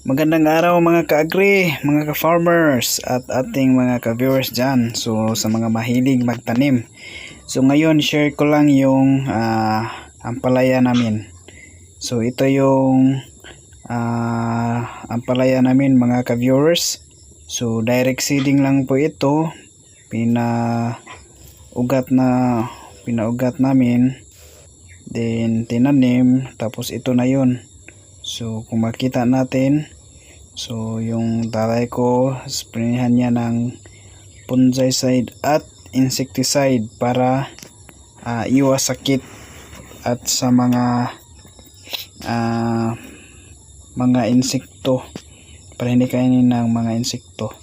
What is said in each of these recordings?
Magandang araw mga ka-agri, mga ka-farmers at ating mga ka-viewers dyan. So sa mga mahilig magtanim. So ngayon share ko lang yung ampalaya namin. So ito yung ampalaya namin mga ka-viewers. So direct seeding lang po ito. Pinaugat namin. Then tinanim. Tapos ito na yun. So kung makita natin, so yung talay ko, sprayhan niya ng fungicide at insecticide para iwas sakit at sa mga insekto, para hindi kainin ng mga insekto.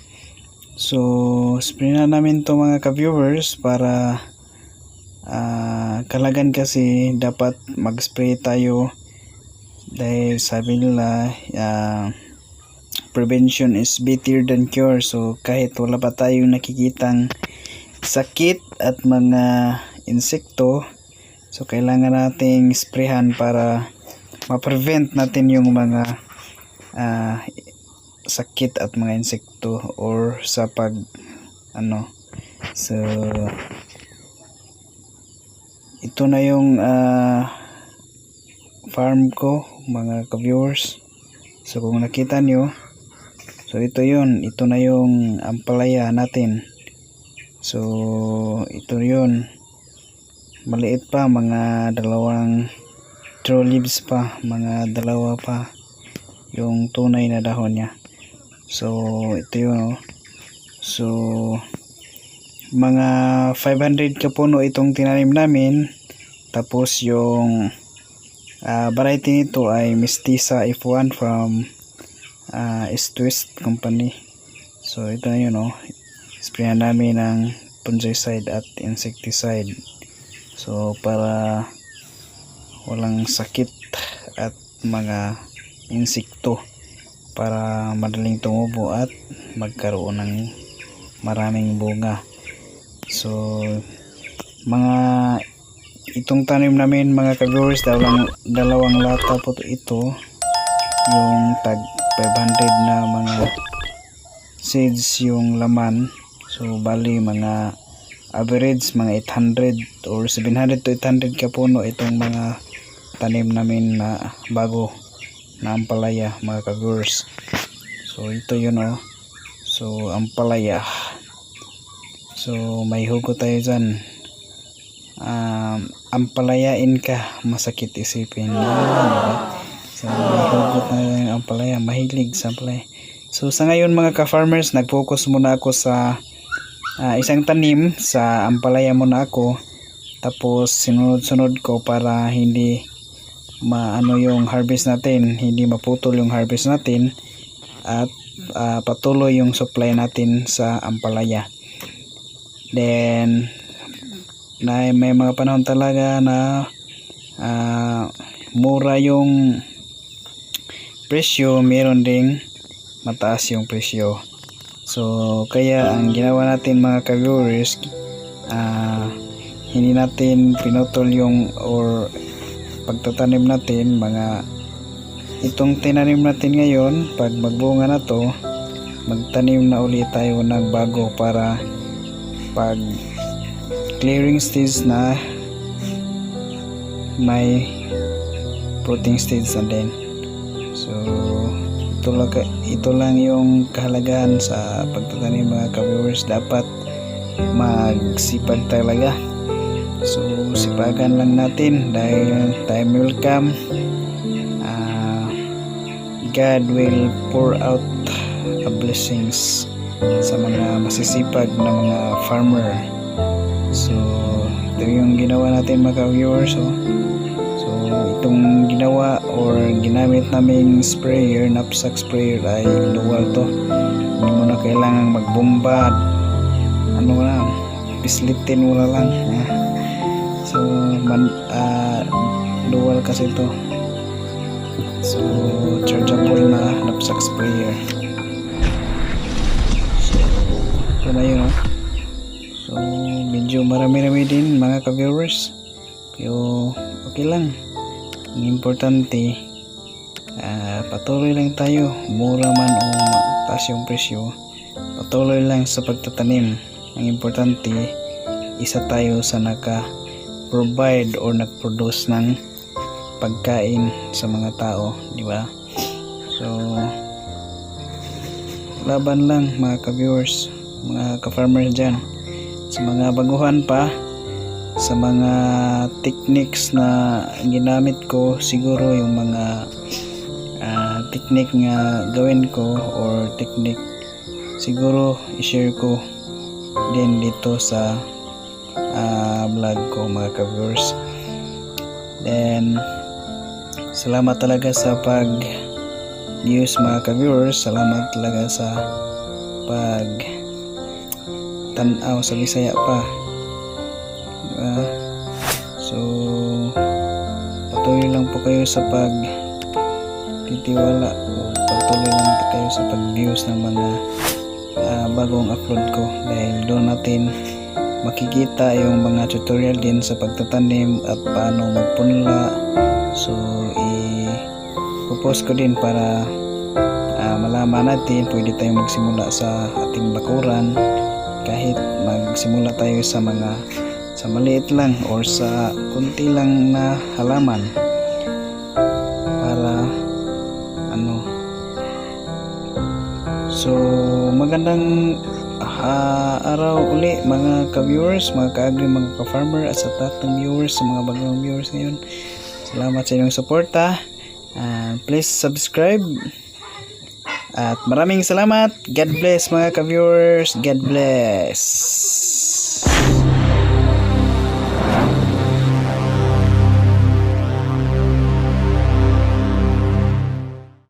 So sprayhan namin to mga ka-viewers para kalagan, kasi dapat mag-spray tayo dahil sabi nila prevention is better than cure. So kahit wala pa tayong nakikitang sakit at mga insekto, so kailangan nating sprayhan para ma-prevent natin yung mga sakit at mga insekto or sa so ito na yung farm ko mga ka-viewers. So kung nakita nyo, so ito na yung ampalaya natin. So ito yun, maliit pa, mga dalawang true leaves pa, mga dalawa pa yung tunay na dahon niya. So ito yun. So mga 500 kapuno itong tinanim namin. Tapos yung variety nito ay Mestiza F1 from East West Company. So ito na yun, sprayan namin ng fungicide at insecticide. So para walang sakit at mga insekto, para madaling tumubo at magkaroon ng maraming bunga. So itong tanim namin mga ka-viewers, dalawang lata po ito, yung tag 500 na mga seeds yung laman. So bali mga average mga 800 or 700 to 800 kapuno itong mga tanim namin na bago na ampalaya mga ka-viewers. So ito yun, so ampalaya. So may hugot tayo dyan. Ampalayain ka, masakit isipin. So may hugot na yung ampalaya, mahilig sa ampalaya. So sa ngayon mga ka-farmers, nag-focus muna ako sa isang tanim sa ampalaya muna ako. Tapos sinunod-sunod ko para hindi yung harvest natin, hindi maputol yung harvest natin, at patuloy yung supply natin sa ampalaya. Then may mga panahon talaga na mura yung presyo, meron ding mataas yung presyo. So kaya ang ginawa natin mga ka-viewers, hindi natin pinutol yung or pagtatanim natin. Itong tinanim natin ngayon, pag magbunga na to, magtanim na ulit tayo ng bago para pag clearing stage na, may fruiting stage na din. So ito lang yung kahalagahan sa pagtatanim mga ka-viewers. Dapat magsipag talaga. So sipagan lang natin, dahil time will come, God will pour out blessings sa mga masisipag na mga farmer. So ito yung ginawa natin mga viewers. So itong ginawa or ginamit naming sprayer, knapsack sprayer, ay dual to. Hindi mo na kailangang magbomba, pislitin mo na lang. So dual kasi ito. So chargeable na knapsack sprayer. So ito na yun, So medyo marami-rami din mga ka-viewers, pero okay lang. Ang importante Patuloy lang tayo, mura man o mataas yung presyo, patuloy lang sa pagtatanim. Ang importante, isa tayo sa naka-provide or nag-produce ng pagkain sa mga tao, di ba? So laban lang mga ka-viewers, mga ka-farmer dyan, sa mga baguhan pa, sa mga techniques na ginamit ko, siguro yung mga technique nga gawin ko or technique siguro i-share ko din dito sa vlog ko mga ka-viewers. Then salamat talaga sa pag-views mga ka-viewers, salamat talaga sa pag-tanaw sa Bisaya pa. So patuloy lang po kayo sa titiwala o patuloy lang kayo sa pag-views ng mga bagong upload ko, dahil doon natin makikita yung mga tutorial din sa pagtatanim at paano magpunla. So i-post ko din para malaman natin, pwede tayong magsimula sa ating bakuran, kahit magsimula tayo sa maliit lang or sa kunti lang na halaman, para so magandang araw uli mga ka-viewers, mga ka-agri, mga ka-farmer, at sa tatang viewers, sa mga bagong viewers ngayon, salamat sa inyong suporta. Please subscribe at maraming salamat. God bless mga ka-viewers, God bless.